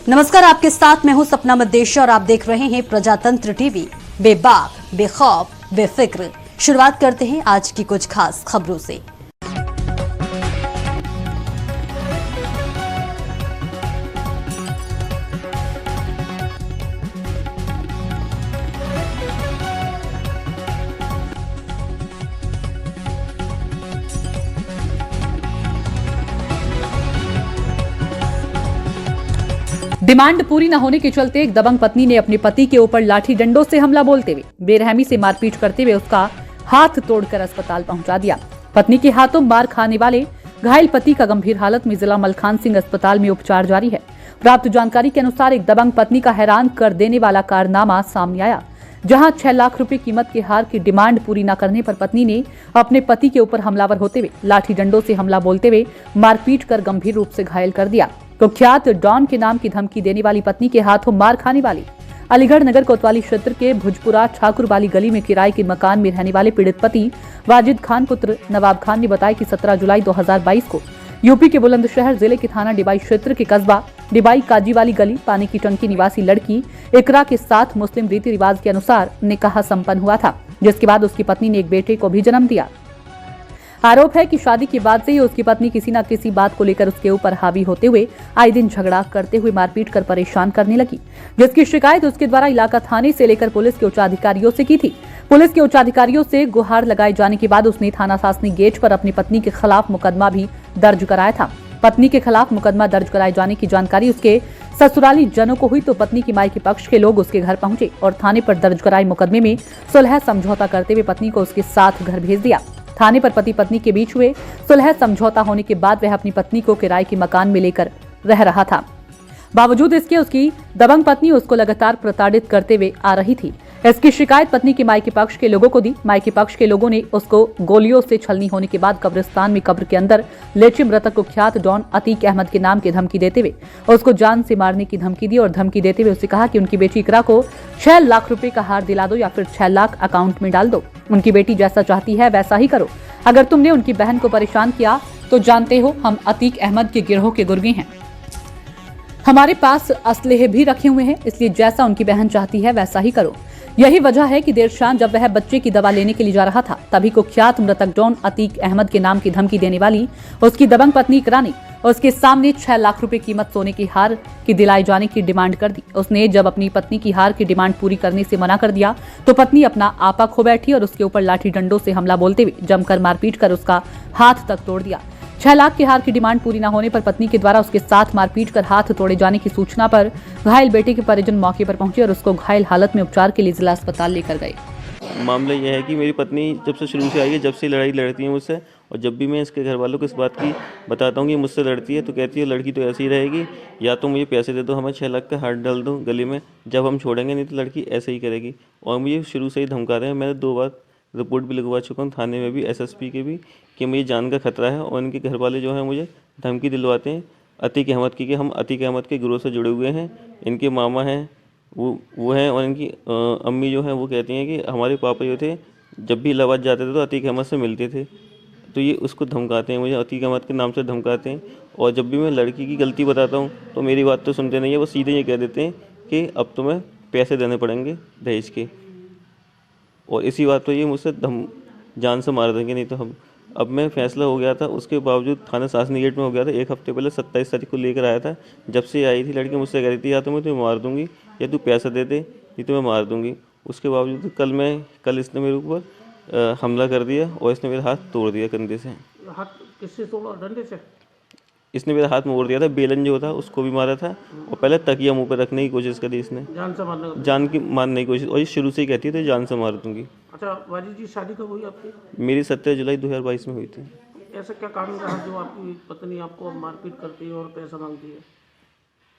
नमस्कार, आपके साथ मैं हूं सपना मद्देशी और आप देख रहे हैं प्रजातंत्र टीवी। बेबाक, बेखौफ, बेफिक्र। शुरुआत करते हैं आज की कुछ खास खबरों से। डिमांड पूरी न होने के चलते एक दबंग पत्नी ने अपने पति के ऊपर लाठी डंडों से हमला बोलते हुए बेरहमी से मारपीट करते हुए उसका हाथ तोड़कर अस्पताल पहुंचा दिया। पत्नी के हाथों मार खाने वाले घायल पति का गंभीर हालत में जिला मलखान सिंह अस्पताल में उपचार जारी है। प्राप्त जानकारी के अनुसार एक दबंग पत्नी का हैरान कर देने वाला कारनामा सामने आया, जहां 6 लाख रुपए कीमत के हार की डिमांड पूरी न करने पर पत्नी ने अपने पति के ऊपर हमलावर होते हुए लाठी डंडों से हमला बोलते हुए मारपीट कर गंभीर रूप से घायल कर दिया। कुख्यात डॉन के नाम की धमकी देने वाली पत्नी के हाथों मार खाने वाली अलीगढ़ नगर कोतवाली क्षेत्र के भुजपुरा ठाकुर वाली गली में किराए के मकान में रहने वाले पीड़ित पति वाजिद खान पुत्र नवाब खान ने बताया कि 17 जुलाई 2022 को यूपी के बुलंदशहर जिले के थाना डिबाई क्षेत्र के कस्बा डिबाई काजी वाली गली पानी की टंकी निवासी लड़की इकरा के साथ मुस्लिम रीति रिवाज के अनुसार निकाह संपन्न हुआ था, जिसके बाद उसकी पत्नी ने एक बेटे को भी जन्म दिया। आरोप है कि शादी के बाद से ही उसकी पत्नी किसी न किसी बात को लेकर उसके ऊपर हावी होते हुए आए दिन झगड़ा करते हुए मारपीट कर परेशान करने लगी, जिसकी शिकायत उसके द्वारा इलाका थाने से लेकर पुलिस के उच्च अधिकारियों से की थी। पुलिस के उच्च अधिकारियों से गुहार लगाए जाने के बाद उसने थाना शासनी गेट पर अपनी पत्नी के खिलाफ मुकदमा भी दर्ज कराया था। पत्नी के खिलाफ मुकदमा दर्ज कराए जाने की जानकारी उसके ससुराली जनों को हुई तो पत्नी की माई के पक्ष के लोग उसके घर पहुंचे और थाने पर दर्ज कराए मुकदमे में सुलह समझौता करते हुए पत्नी को उसके साथ घर भेज दिया। थाने पर पति पत्नी के बीच हुए सुलह समझौता होने के बाद वह अपनी पत्नी को किराए के मकान में लेकर रह रहा था। बावजूद इसके उसकी दबंग पत्नी उसको लगातार प्रताड़ित करते हुए आ रही थी। इसकी शिकायत पत्नी के माई के पक्ष के लोगों को दी। माई के पक्ष के लोगों ने उसको गोलियों से छलनी होने के बाद कब्रिस्तान में कब्र के अंदर लेटे मृतक कुख्यात डॉन अतीक अहमद के नाम की धमकी देते हुए उसको जान से मारने की धमकी दी और धमकी देते हुए उससे कहा कि उनकी बेटी इकरा को 6 लाख रुपए का हार दिला दो या फिर 6 लाख अकाउंट में डाल दो। उनकी बेटी जैसा चाहती है वैसा ही करो। अगर तुमने उनकी बहन को परेशान किया तो जानते हो हम अतीक अहमद के गिरोह के गुर्गे हैं। हमारे पास असलहे भी रखे हुए हैं, इसलिए जैसा उनकी बहन चाहती है वैसा ही करो। यही वजह है कि देर शाम जब वह बच्चे की दवा लेने के लिए जा रहा था तभी कुख्यात मृतक डॉन अतीक अहमद के नाम की धमकी देने वाली उसकी दबंग पत्नी इकरा ने उसके सामने 6 लाख रुपए कीमत सोने की हार की दिलाए जाने की डिमांड कर दी। उसने जब अपनी पत्नी की हार की डिमांड पूरी करने से मना कर दिया तो पत्नी अपना आपा खो बैठी और उसके ऊपर लाठी डंडों से हमला बोलते हुए जमकर मारपीट कर उसका हाथ तक तोड़ दिया। 6 लाख की हार की डिमांड पूरी न होने पर पत्नी के द्वारा उसके साथ मारपीट कर हाथ तोड़े जाने की सूचना पर घायल बेटे के परिजन मौके पर पहुंचे और उसको घायल हालत में उपचार के लिए जिला अस्पताल लेकर गए। मामला यह है कि मेरी पत्नी जब से शुरू से आई है, जब से लड़ाई लड़ती है मुझसे, और जब भी मैं इसके घर वालों को इस बात की बताता हूँ कि मुझसे लड़ती है तो कहती है लड़की तो ऐसी ही रहेगी, या तो मुझे पैसे दे दो, हमें 6 लाख का हाथ डाल दो गले में, जब हम छोड़ेंगे नहीं तो लड़की ऐसे ही करेगी। और मुझे शुरू से ही धमका रहे हैं। मैंने 2 बार रिपोर्ट भी लगवा चुका हूँ थाने में भी, SSP के भी, कि मुझे जान का खतरा है। और इनके घर वाले जो हैं मुझे धमकी दिलवाते हैं अतीक अहमद की कि हम अतीक अहमद के गिरोह से जुड़े हुए हैं। इनके मामा हैं वो हैं, और इनकी अम्मी जो हैं वो कहती हैं कि हमारे पापा जो थे जब भी इलाहाबाद जाते थे तो अतीक अहमद से मिलते थे। तो ये उसको धमकाते हैं, मुझे अतीक अहमद के नाम से धमकाते हैं। और जब भी मैं लड़की की गलती बताता हूँ तो मेरी बात तो सुनते नहीं है, वो सीधे ये कह देते हैं कि अब तुम्हें पैसे देने पड़ेंगे दहेज के। और इसी बात पर ये मुझसे जान से मार देंगे, नहीं तो हम। अब मैं फैसला हो गया था, उसके बावजूद थाना शासनी गेट में हो गया था। 1 हफ्ते पहले 27 तारीख को लेकर आया था। जब से आई थी लड़की मुझसे कह रही थी या तो मैं तुम्हें मार दूंगी या तू पैसा दे दे, नहीं तो मैं मार दूंगी। उसके बावजूद कल इसने मेरे ऊपर हमला कर दिया और इसने मेरा हाथ तोड़ दिया कंधे से। हाथ किससे तोड़ा? डंडे से? इसने मेरा हाथ मोड़ दिया था, बेलन जो था उसको भी मारा था, और पहले तकिया मुंह पर रखने की कोशिश करी इसने, जान से मारने की कोशिश। और ये शुरू से ही कहती थी जान से मार दूंगी। अच्छा, वाजिद जी शादी कब हुई आपकी? मेरी 17 जुलाई 2022 में हुई थी। ऐसा क्या कारण रहा जो आपकी पत्नी आपको मारपीट करती है और पैसा मांगती है?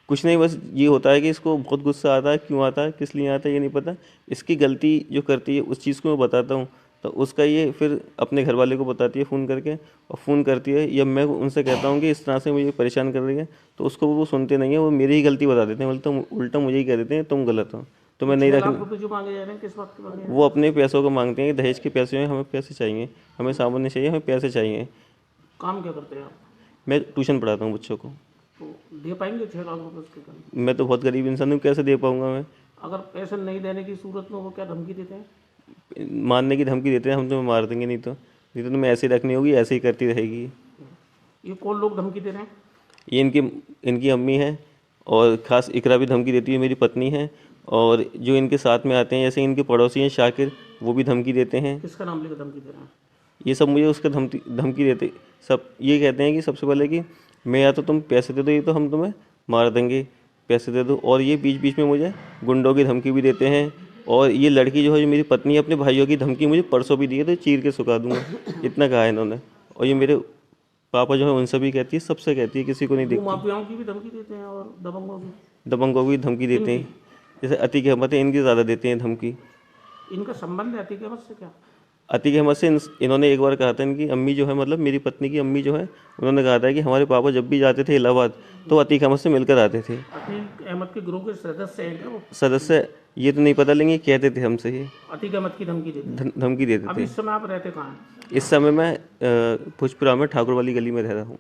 कुछ नहीं, बस ये होता है कि इसको बहुत गुस्सा आता है। क्यों आता है, किस लिए आता है, ये नहीं पता। इसकी गलती जो करती है उस चीज़ को मैं बताता हूँ तो उसका ये फिर अपने घर वाले को बताती है फ़ोन करके, और फ़ोन करती है या मैं उनसे कहता हूँ कि इस तरह से मुझे परेशान कर रही है, तो उसको वो सुनते नहीं है। वो मेरी ही गलती बता देते हैं, उल्टा मुझे ही कह देते हैं तुम गलत हो, तो मैं नहीं रखनी। जो मांगे जा रहे हैं किस बात के मांगे? वो अपने पैसों को मांगते हैं, दहेज के पैसे हैं, हमें पैसे चाहिए, हमें सामान नहीं चाहिए, हमें पैसे चाहिए। काम क्या करते हैं आप? मैं ट्यूशन पढ़ाता हूँ बच्चों को। तो दे पाएंगे 6 लाख रुपए उसके करीब? मैं तो बहुत गरीब इंसान हूँ, कैसे दे पाऊँगा मैं? अगर पैसे नहीं देने की सूरत में वो क्या धमकी देते हैं? मारने की धमकी देते हैं, हम तुम्हें मार देंगे, नहीं तो तुम्हें ऐसे ही रखनी होगी, ऐसे ही करती रहेगी। ये कौन लोग धमकी दे रहे हैं? ये इनकी अम्मी है, और ख़ास इकरा भी धमकी देती है, मेरी पत्नी है। और जो इनके साथ में आते हैं, जैसे इनके पड़ोसी हैं शाकिर, वो भी धमकी देते हैं। किसका नाम लेकर धमकी दे रहे हैं? ये सब मुझे उसका धमकी देते, सब ये कहते हैं कि सबसे पहले कि मैं या तो तुम पैसे दे दो, ये तो हम तुम्हें मार देंगे, पैसे दे दो। और ये बीच बीच में मुझे गुंडों की धमकी भी देते हैं। और ये लड़की जो है, जो मेरी पत्नी है, अपने भाइयों की धमकी मुझे परसों भी दी है, तो चीर के सुखा दूंगा, इतना कहा है इन्होंने। और ये मेरे पापा जो है उनसे भी कहती है, सबसे कहती है, किसी को नहीं देखती। माफियाओं की भी धमकी देते हैं और दबंगों की धमकी देते हैं, जैसे अतीक अहमद है, इनकी ज़्यादा देते हैं धमकी। इनका संबंध है अतीक अहमद से क्या? अतीक अहमद से इन्होंने एक बार कहा था, इनकी अम्मी जो है, मतलब मेरी पत्नी की अम्मी जो है, उन्होंने कहा था कि हमारे पापा जब भी जाते थे इलाहाबाद तो अतीक अहमद से मिलकर आते थे। अतीक अहमद के ग्रुप के सदस्य हैं क्या वो? सदस्य ये तो नहीं पता, लेकिन कहते थे हमसे, ये अतीक अहमद की धमकी देते धमकी देते अभी थे। इस समय आप रहते कहाँ हैं? इस समय मैं भोजपुरा में ठाकुर वाली गली में रह रहा हूँ।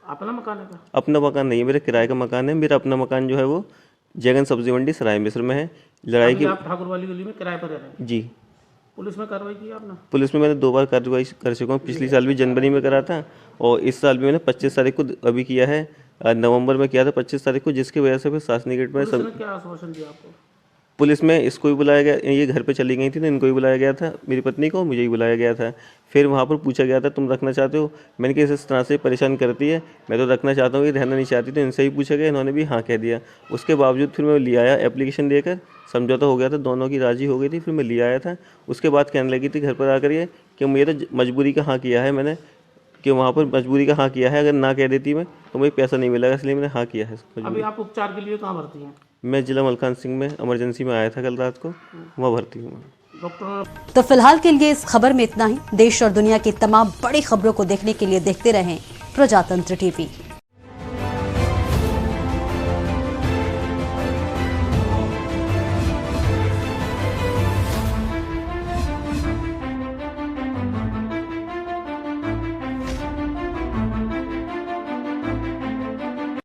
अपना मकान है क्या? अपना मकान नहीं है, मेरा किराए का मकान है। मेरा अपना मकान जो है वो जैगन सब्जी मंडी सराय मिस्र में है। लड़ाई की, आप ठाकुर वाली गली में किराए पर रह रहे हैं? जी। पुलिस में कार्रवाई की आपने? पुलिस में मैंने 2 बार कार्रवाई कर चुका हूँ। पिछली साल भी जनवरी में करा था, और इस साल भी मैंने 25 तारीख को अभी किया है, नवंबर में किया था 25 तारीख को, जिसकी वजह से फिर शासनिक गेट में पुलिस ने क्या आश्वासन दिया आपको? पुलिस में इसको भी बुलाया गया, ये घर पे चली गई थी तो इनको भी बुलाया गया था, मेरी पत्नी को, मुझे ही बुलाया गया था। फिर वहाँ पर पूछा गया था, तुम रखना चाहते हो? मैंने कहा इस तरह से परेशान करती है, मैं तो रखना चाहता हूँ, ये रहना नहीं चाहती। तो इनसे ही पूछा गया, इन्होंने भी हाँ कह दिया। उसके बावजूद फिर मैं ले आया, एप्लीकेशन देकर समझौता हो गया था, दोनों की राजी हो गई थी। फिर मैं ले आया था। उसके बाद कहने लगी थी घर पर आकर ये कि मुझे तो मजबूरी का हाँ किया है मैंने, कि वहाँ पर मजबूरी का हाँ किया है, अगर ना कह देती मैं तो मुझे पैसा नहीं मिलेगा, इसलिए मैंने हाँ किया है। अभी आप उपचार के लिए कहाँ भर्ती हैं? मैं जिला मलकान सिंह में इमरजेंसी में आया था कल रात को, वहाँ भर्ती हूँ मैं। डॉक्टर तो फिलहाल के लिए इस खबर में इतना ही। देश और दुनिया की तमाम बड़ी खबरों को देखने के लिए देखते रहें प्रजातंत्र टीवी।